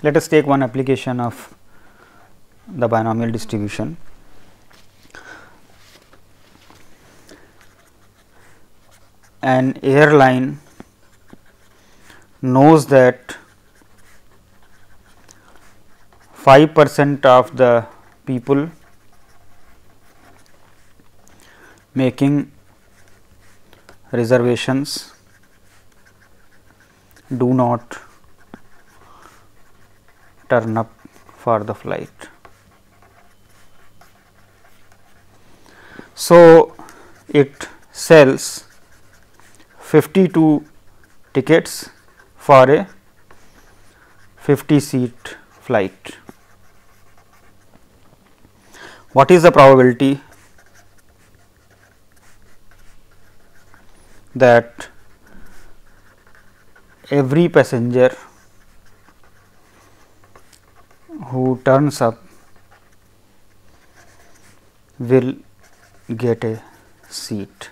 Let us take one application of the binomial distribution. An airline knows that 5% of the people making reservations do not turn up for the flight. So, it sells 52 tickets for a 50-seat flight. What is the probability that every passenger who turns up will get a seat?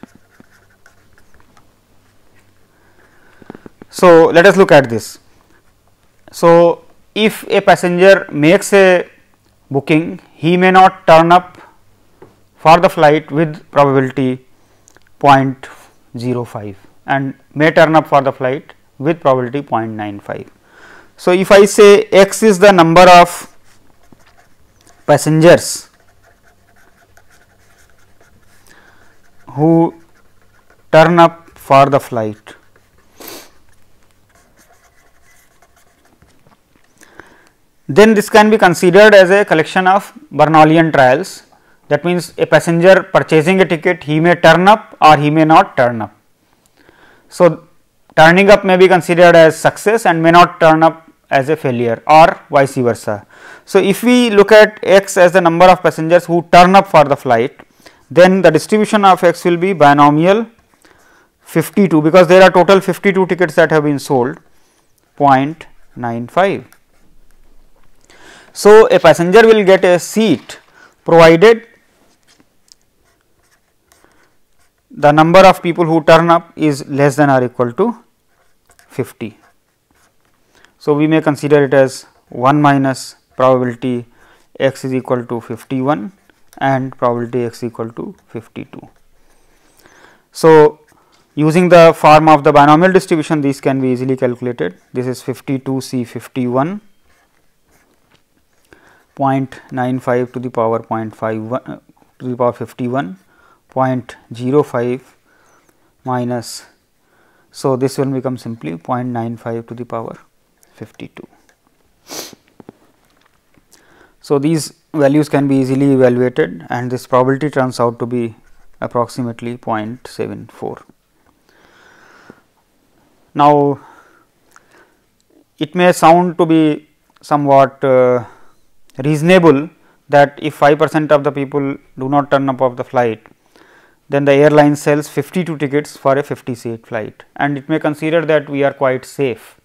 So, let us look at this. So, if a passenger makes a booking, he may not turn up for the flight with probability 0.05 and may turn up for the flight with probability 0.95. So, if I say x is the number of passengers who turn up for the flight, then this can be considered as a collection of Bernouillian trials. That means, a passenger purchasing a ticket, he may turn up or he may not turn up. So, turning up may be considered as success and may not turn up as a failure or vice versa. So, if we look at x as the number of passengers who turn up for the flight, then the distribution of x will be binomial 52, because there are total 52 tickets that have been sold, 0.95. So, a passenger will get a seat provided the number of people who turn up is less than or equal to 50. So, we may consider it as 1 minus probability x is equal to 51 and probability x equal to 52. So, using the form of the binomial distribution, these can be easily calculated. This is 52 C 51, 0.95 to the power 0.51 to the power 51, 0.05 minus. So, this will become simply 0.95 to the power 52. So, these values can be easily evaluated and this probability turns out to be approximately 0.74. Now, it may sound to be somewhat reasonable that if 5% of the people do not turn up of the flight, then the airline sells 52 tickets for a 50-seat flight, and it may consider that we are quite safe,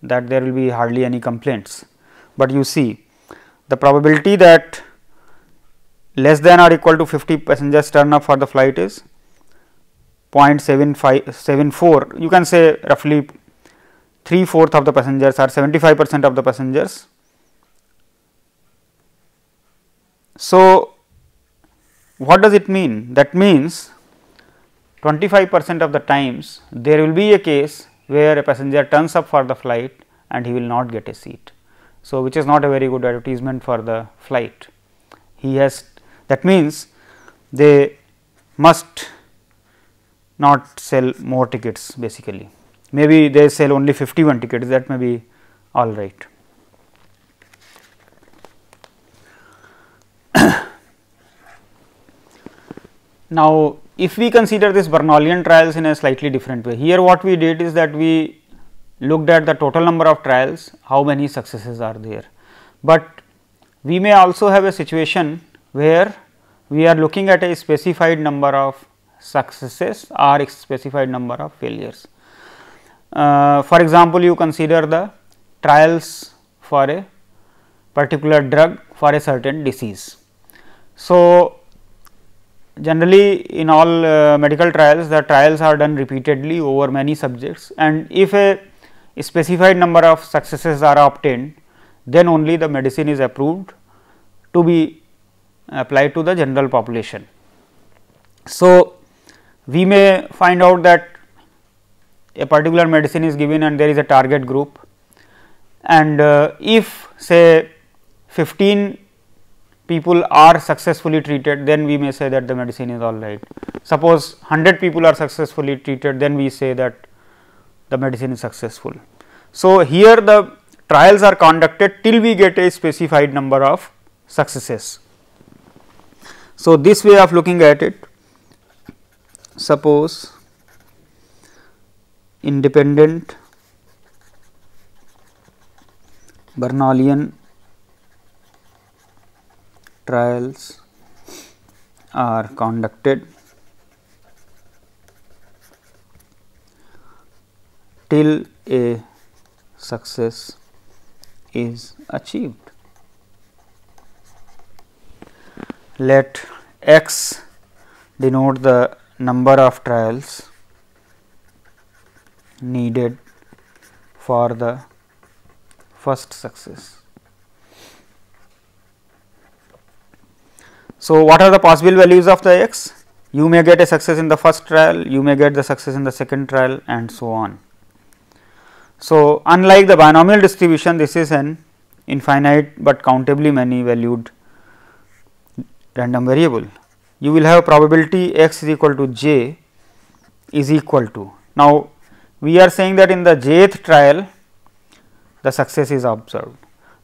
that there will be hardly any complaints. But you see, the probability that less than or equal to 50 passengers turn up for the flight is 0.74. You can say roughly 3/4 of the passengers or 75% of the passengers. So, what does it mean? That means 25% of the times there will be a case where a passenger turns up for the flight and he will not get a seat. So, which is not a very good advertisement for the flight. He has, that means they must not sell more tickets basically. Maybe they sell only 51 tickets, that may be all right. Now, if we consider this Bernouillian trials in a slightly different way, here what we did is that we looked at the total number of trials, how many successes are there. But we may also have a situation where we are looking at a specified number of successes or a specified number of failures. For example, you consider the trials for a particular drug for a certain disease. So, generally in all medical trials, the trials are done repeatedly over many subjects, and if a specified number of successes are obtained, then only the medicine is approved to be applied to the general population. So, we may find out that a particular medicine is given and there is a target group, and if say 15 people are successfully treated, then we may say that the medicine is all right. Suppose 100 people are successfully treated, then we say that the medicine is successful. So, here the trials are conducted till we get a specified number of successes. So, this way of looking at it, suppose independent Bernalian trials are conducted till a success is achieved. Let X denote the number of trials needed for the first success. So, what are the possible values of the X? You may get a success in the first trial, you may get the success in the second trial, and so on. So, unlike the binomial distribution, this is an infinite, but countably many valued random variable. You will have probability x is equal to j is equal to. Now, we are saying that in the jth trial the success is observed.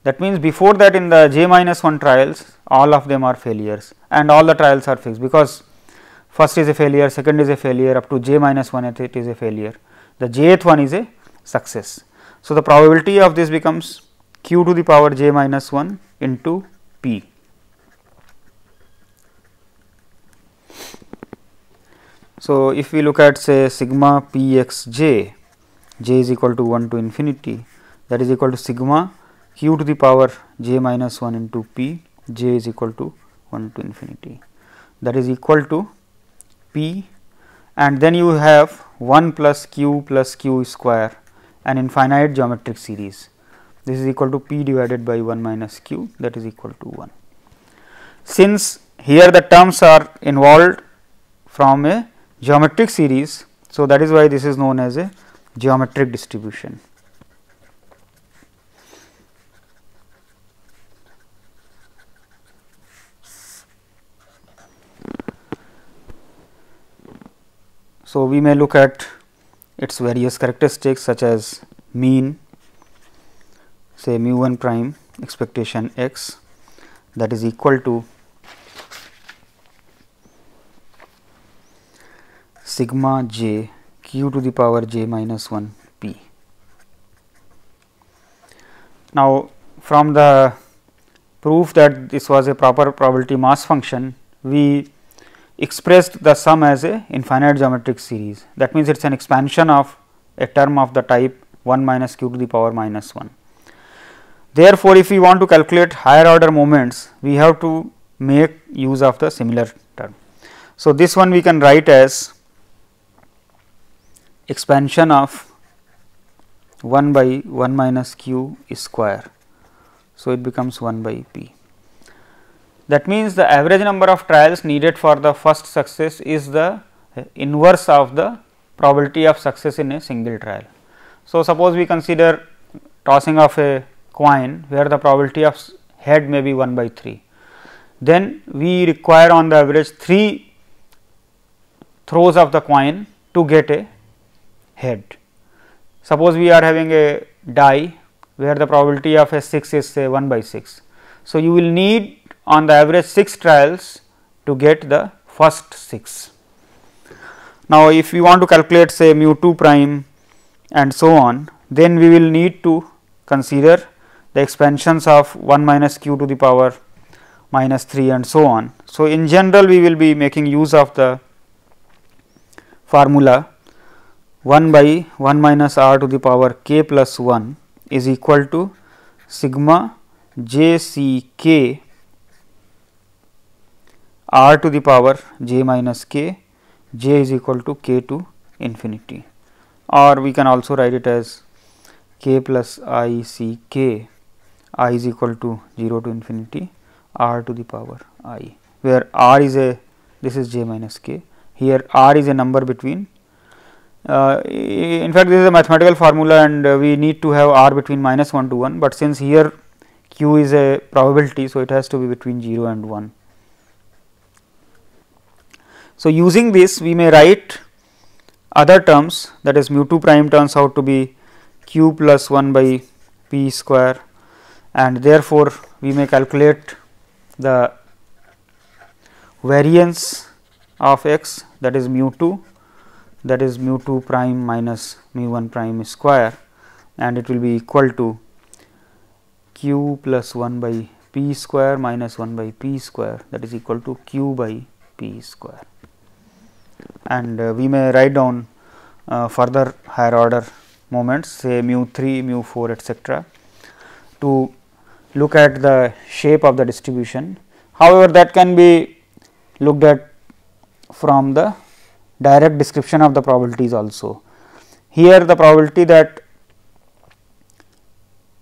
That means, before that in the j minus 1 trials all of them are failures and all the trials are fixed, because first is a failure, second is a failure, up to j minus 1 it is a failure, the jth one is a success. So, the probability of this becomes q to the power j minus 1 into p. So, if we look at say sigma p x j, j is equal to 1 to infinity, that is equal to sigma q to the power j minus 1 into p, j is equal to 1 to infinity, that is equal to p, and then you have 1 plus q square, an infinite geometric series. This is equal to p divided by 1 minus q, that is equal to 1. Since here the terms are involved from a geometric series, so that is why this is known as a geometric distribution. So, we may look at its various characteristics such as mean, say mu 1 prime expectation x, that is equal to sigma j q to the power j minus 1 p. Now, from the proof that this was a proper probability mass function, we expressed the sum as a infinite geometric series. That means, it is an expansion of a term of the type 1 minus q to the power minus 1. Therefore, if we want to calculate higher order moments, we have to make use of the similar term. So, this one we can write as expansion of 1 by 1 minus q square. So, it becomes 1 by p. That means, the average number of trials needed for the first success is the inverse of the probability of success in a single trial. So, suppose we consider tossing of a coin where the probability of head may be 1 by 3, then we require on the average 3 throws of the coin to get a head. Suppose we are having a die where the probability of a 6 is say 1 by 6. So, you will need on the average 6 trials to get the first 6. Now, if we want to calculate say mu 2 prime and so on, then we will need to consider the expansions of 1 minus q to the power minus 3 and so on. So, in general we will be making use of the formula 1 by 1 minus r to the power k plus 1 is equal to sigma j c k r to the power j minus k, j is equal to k to infinity, or we can also write it as k plus I c k I is equal to 0 to infinity r to the power I, where r is a, this is j minus k, here r is a number between, in fact this is a mathematical formula and we need to have r between minus 1 to 1, but since here q is a probability, so it has to be between 0 and 1. So, using this we may write other terms, that is mu 2 prime turns out to be q plus 1 by p square, and therefore, we may calculate the variance of x, that is mu 2, that is mu 2 prime minus mu 1 prime square, and it will be equal to q plus 1 by p square minus 1 by p square, that is equal to q by p square. And we may write down further higher order moments, say mu 3, mu 4, etc., to look at the shape of the distribution. However, that can be looked at from the direct description of the probabilities also. Here the probability that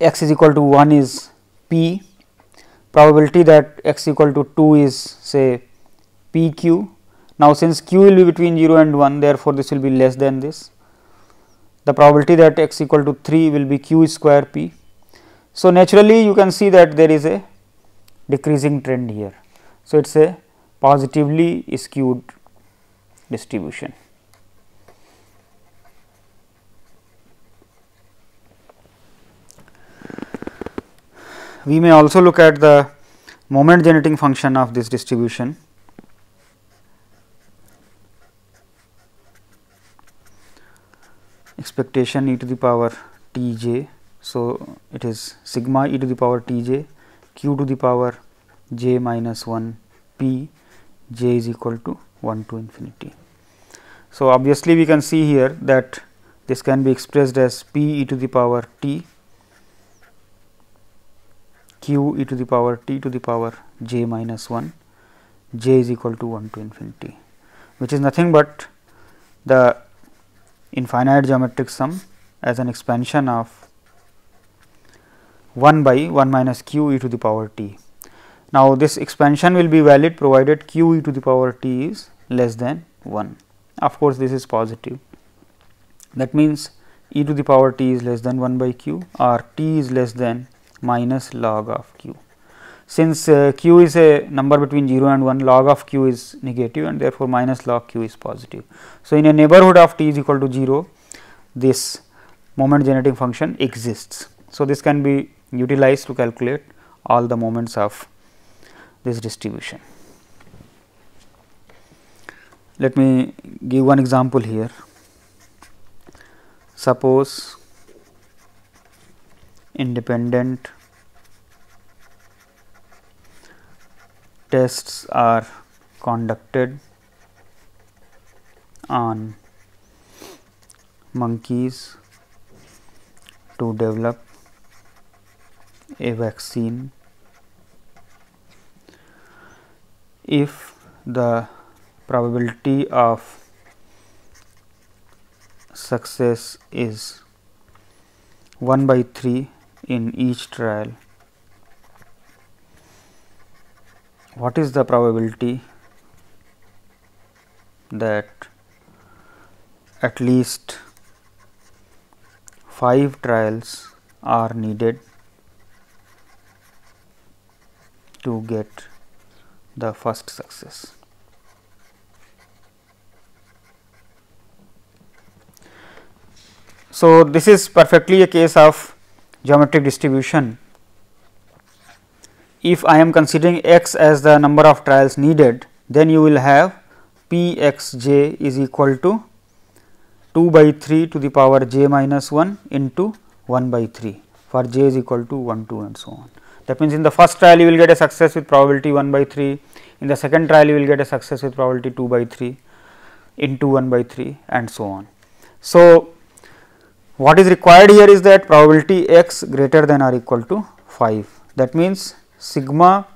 x is equal to 1 is p, probability that x equal to 2 is say p q. Now, since q will be between 0 and 1, therefore, this will be less than this. The probability that x equal to 3 will be q square p. So, naturally you can see that there is a decreasing trend here. So, it is a positively skewed distribution. We may also look at the moment generating function of this distribution. Expectation e to the power t j. So, it is sigma e to the power t j q to the power j minus 1 p, j is equal to 1 to infinity. So, obviously, we can see here that this can be expressed as p e to the power t, q e to the power t to the power j minus 1, j is equal to 1 to infinity, which is nothing but the infinite geometric sum as an expansion of 1 by 1 minus q e to the power t. Now, this expansion will be valid provided q e to the power t is less than 1. Of course, this is positive. That means, e to the power t is less than 1 by q, or t is less than minus log of q. Since q is a number between 0 and 1, log of q is negative and therefore, minus log q is positive. So, in a neighborhood of t is equal to 0, this moment generating function exists. So, this can be utilized to calculate all the moments of this distribution. Let me give one example here. Suppose independent tests are conducted on monkeys to develop a vaccine. If the probability of success is 1 by 3 in each trial, what is the probability that at least 5 trials are needed to get the first success? So, this is perfectly a case of geometric distribution. If I am considering x as the number of trials needed, then you will have p x j is equal to 2 by 3 to the power j minus 1 into 1 by 3 for j is equal to 1, 2 and so on. That means, in the first trial you will get a success with probability 1 by 3, in the second trial you will get a success with probability 2 by 3 into 1 by 3 and so on. So, what is required here is that probability x greater than or equal to 5. That means, sigma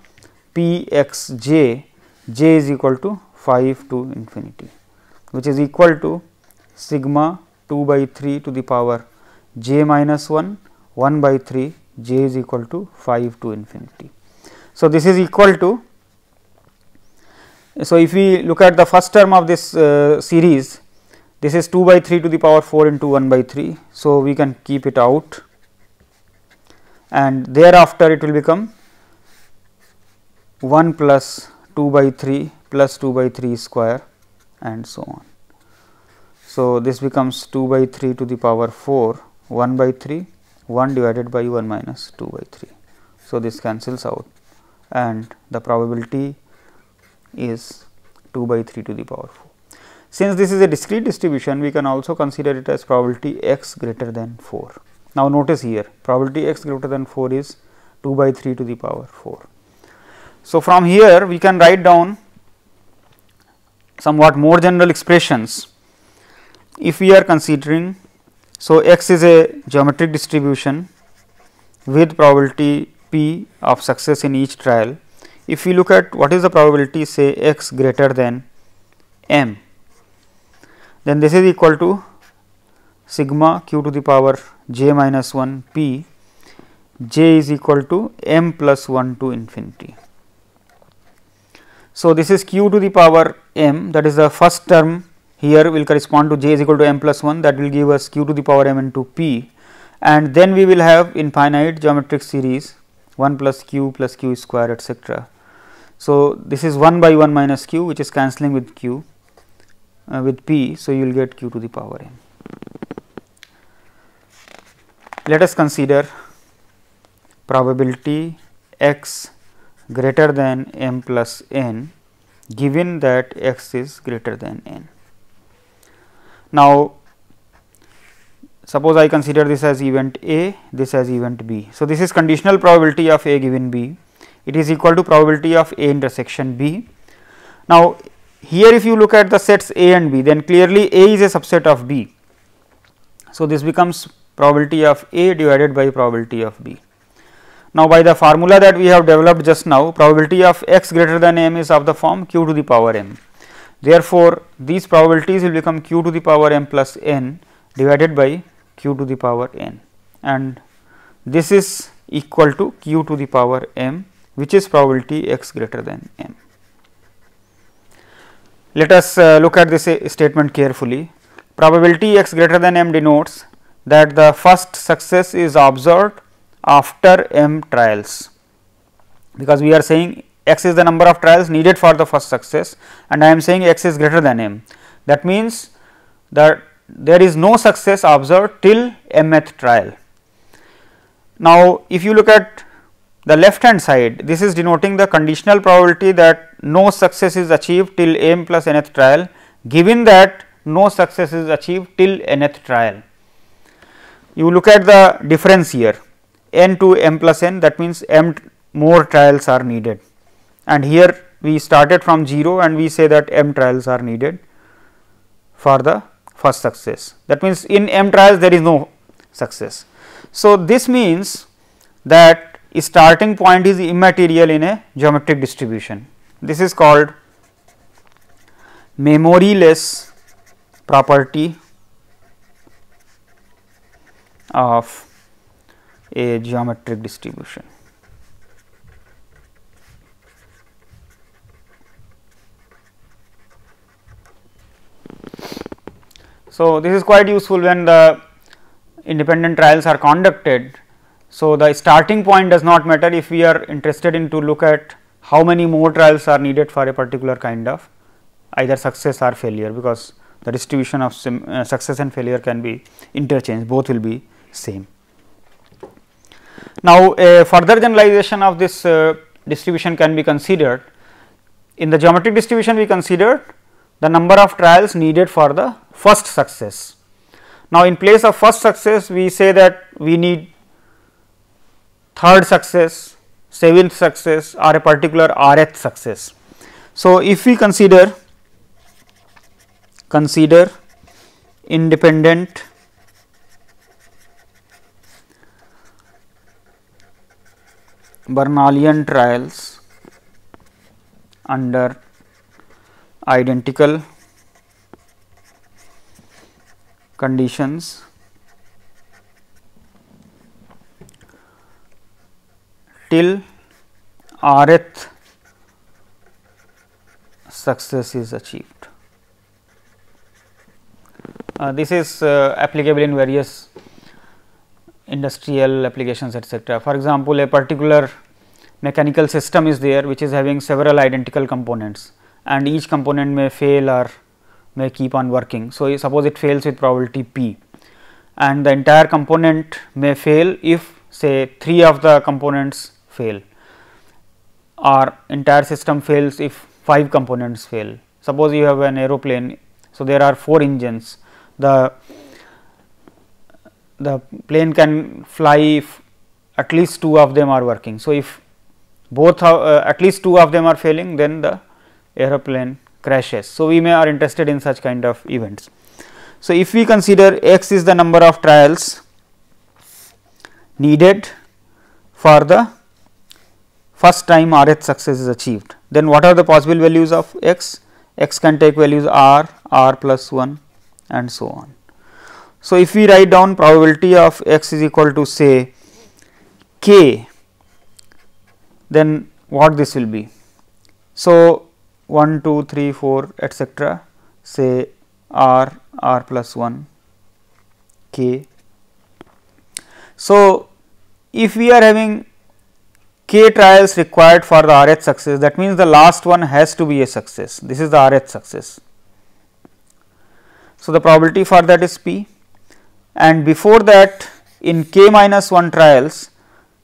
p x j, j is equal to 5 to infinity, which is equal to sigma 2 by 3 to the power j minus 1, 1 by 3 j is equal to 5 to infinity. So, this is equal to, so if we look at the first term of this series, this is 2 by 3 to the power 4 into 1 by 3. So, we can keep it out, and thereafter it will become 1 plus 2 by 3 plus 2 by 3 square and so on. So, this becomes 2 by 3 to the power 4, 1 by 3, 1 divided by 1 minus 2 by 3. So, this cancels out and the probability is 2 by 3 to the power 4. Since this is a discrete distribution, we can also consider it as probability x greater than 4. Now, notice here probability x greater than 4 is 2 by 3 to the power 4. So, from here we can write down somewhat more general expressions. If we are considering, so x is a geometric distribution with probability p of success in each trial. If we look at what is the probability, say x greater than m, then this is equal to sigma q to the power j minus 1 p, j is equal to m plus 1 to infinity. So, this is q to the power m, that is the first term here will correspond to j is equal to m plus 1, that will give us q to the power m into p, and then we will have infinite geometric series 1 plus q square etc. So, this is 1 by 1 minus q, which is cancelling with q with p. So, you will get q to the power m. Let us consider probability x greater than m plus n, given that x is greater than n. Now, suppose I consider this as event A, this as event B. So, this is conditional probability of A given B, it is equal to probability of A intersection B. Now, here if you look at the sets A and B, then clearly A is a subset of B. So, this becomes probability of A divided by probability of B. Now, by the formula that we have developed just now, probability of x greater than m is of the form q to the power m. Therefore, these probabilities will become q to the power m plus n divided by q to the power n, and this is equal to q to the power m, which is probability x greater than m. Let us look at this statement carefully. Probability x greater than m denotes that the first success is observed after m trials, because we are saying x is the number of trials needed for the first success, and I am saying x is greater than m. That means that there is no success observed till mth trial. Now, if you look at the left hand side, this is denoting the conditional probability that no success is achieved till m plus nth trial, given that no success is achieved till nth trial. You look at the difference here, n to m plus n, that means m more trials are needed, and here we started from 0 and we say that m trials are needed for the first success. That means, in m trials there is no success. So, this means that starting point is immaterial in a geometric distribution. This is called memoryless property of a geometric distribution. So, this is quite useful when the independent trials are conducted. So, the starting point does not matter if we are interested in to look at how many more trials are needed for a particular kind of either success or failure, because the distribution of success and failure can be interchanged, both will be same. Now, a further generalization of this distribution can be considered. In the geometric distribution, we considered the number of trials needed for the first success. Now, in place of first success, we say that we need third success, seventh success, or a particular rth success. So, if we consider independent Bernalian trials under identical conditions, till rth success is achieved. This is applicable in various industrial applications, etc. For example, a particular mechanical system is there which is having several identical components, and each component may fail or may keep on working. So, suppose it fails with probability p, and the entire component may fail if say 3 of the components fail, or entire system fails if 5 components fail. Suppose you have an aeroplane, so there are 4 engines. The plane can fly if at least 2 of them are working. So, if both at least 2 of them are failing, then the aeroplane crashes. So, we may are interested in such kind of events. So, if we consider x is the number of trials needed for the first time rth success is achieved, then what are the possible values of x? X can take values r, r plus 1 and so on. So, if we write down probability of x is equal to say k, then what this will be? So, 1, 2, 3, 4 etcetera, say r, r plus 1 k. So, if we are having k trials required for the rth success, that means the last one has to be a success. This is the rth success. So, the probability for that is p, and before that in k minus 1 trials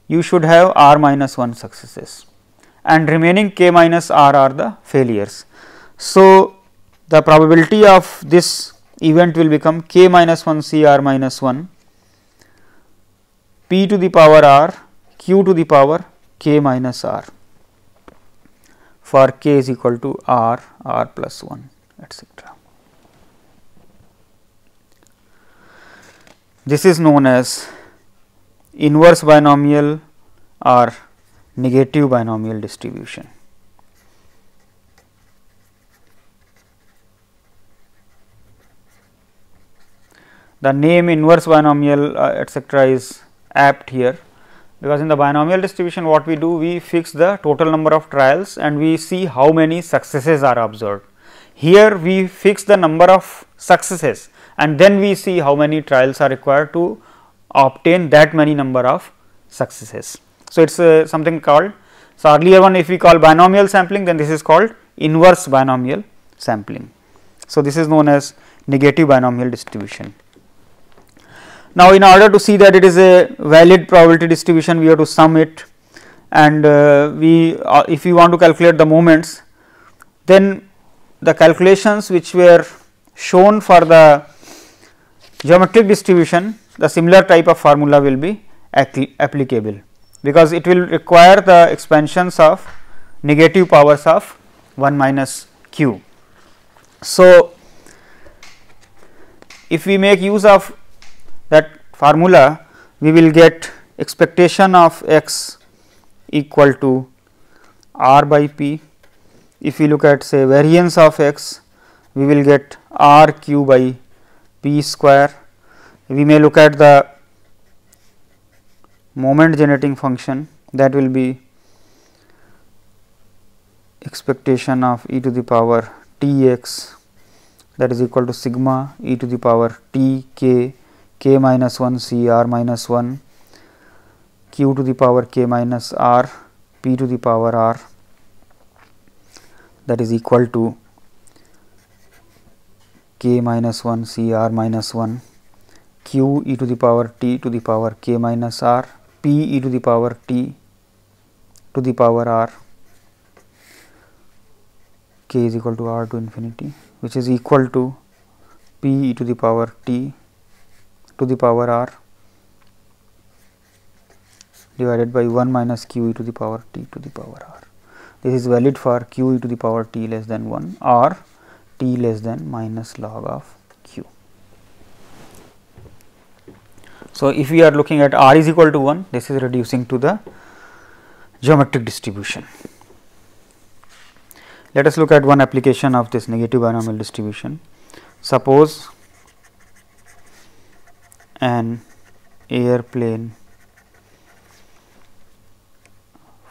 you should have r minus 1 successes, and remaining k minus r are the failures. So, the probability of this event will become k minus 1 c r minus 1 p to the power r q to the power k minus r for k is equal to r, r plus 1 etcetera. This is known as inverse binomial or negative binomial distribution. The name inverse binomial etcetera is apt here, because in the binomial distribution what we do, we fix the total number of trials and we see how many successes are observed. Here we fix the number of successes and then we see how many trials are required to obtain that many number of successes. So, it is something called, so earlier one if we call binomial sampling, then this is called inverse binomial sampling. So, this is known as negative binomial distribution. Now, in order to see that it is a valid probability distribution, we have to sum it, and if we want to calculate the moments, then the calculations which were shown for the geometric distribution, the similar type of formula will be applicable, because it will require the expansions of negative powers of 1 minus q. So, if we make use of that formula, we will get expectation of x equal to r by p. If we look at say variance of x, we will get r q by p square. We may look at the moment generating function, that will be expectation of e to the power t x, that is equal to sigma e to the power t k, k minus 1 c r minus 1 q to the power k minus r p to the power r, that is equal to k minus 1 c r minus 1 q e to the power t to the power k minus r p e to the power t to the power r, k is equal to r to infinity, which is equal to p e to the power t to the power r divided by 1 minus q e to the power t to the power r. This is valid for q e to the power t less than 1 or t less than minus log of q. So, if we are looking at r is equal to 1, this is reducing to the geometric distribution. Let us look at one application of this negative binomial distribution. Suppose an airplane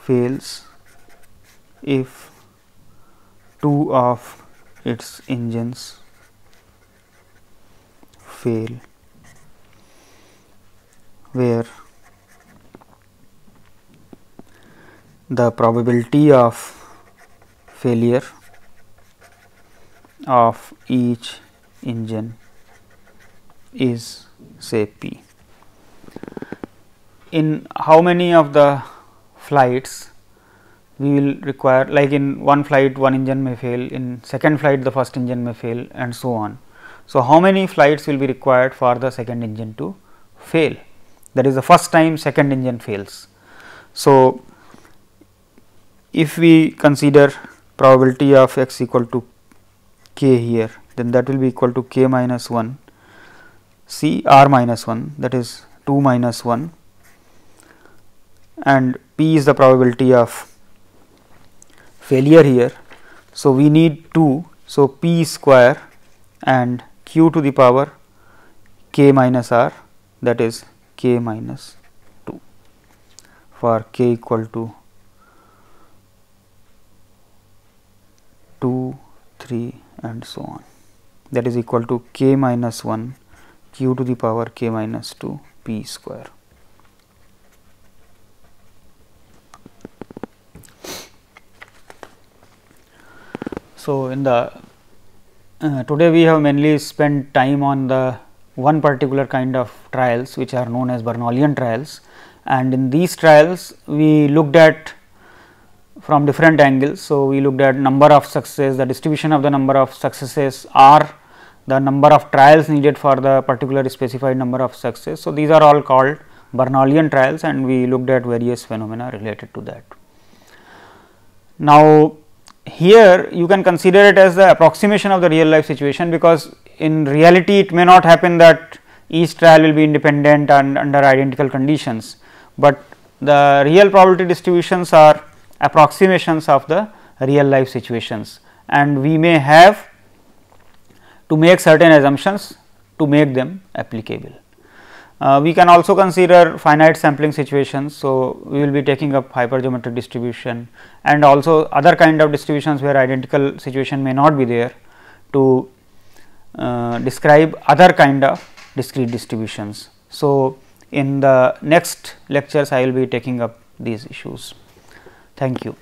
fails if two of its engines fail, where the probability of failure of each engine is say p. In how many of the flights we will require, like in one flight one engine may fail, in second flight the first engine may fail, and so on. So, how many flights will be required for the second engine to fail? That is the first time second engine fails. So, if we consider probability of x equal to k here, then that will be equal to k minus 1 c r minus 1, that is 2 minus 1, and p is the probability of failure here. So, we need 2. So, p square and q to the power k minus r, that is k minus 2 for k equal to 2, 3 and so on, that is equal to k minus 1 q to the power k minus 2 p square. So, in the today we have mainly spent time on the one particular kind of trials which are known as Bernouillian trials, and in these trials we looked at from different angles. So, we looked at number of successes, the distribution of the number of successes, or the number of trials needed for the particular specified number of success. So, these are all called Bernouillian trials, and we looked at various phenomena related to that. Now, here you can consider it as the approximation of the real life situation, because in reality it may not happen that each trial will be independent and under identical conditions, but the real probability distributions are approximations of the real life situations, and we may have to make certain assumptions to make them applicable. We can also consider finite sampling situations. So, we will be taking up hypergeometric distribution and also other kind of distributions where identical situation may not be there, to describe other kind of discrete distributions. So, in the next lectures I will be taking up these issues. Thank you.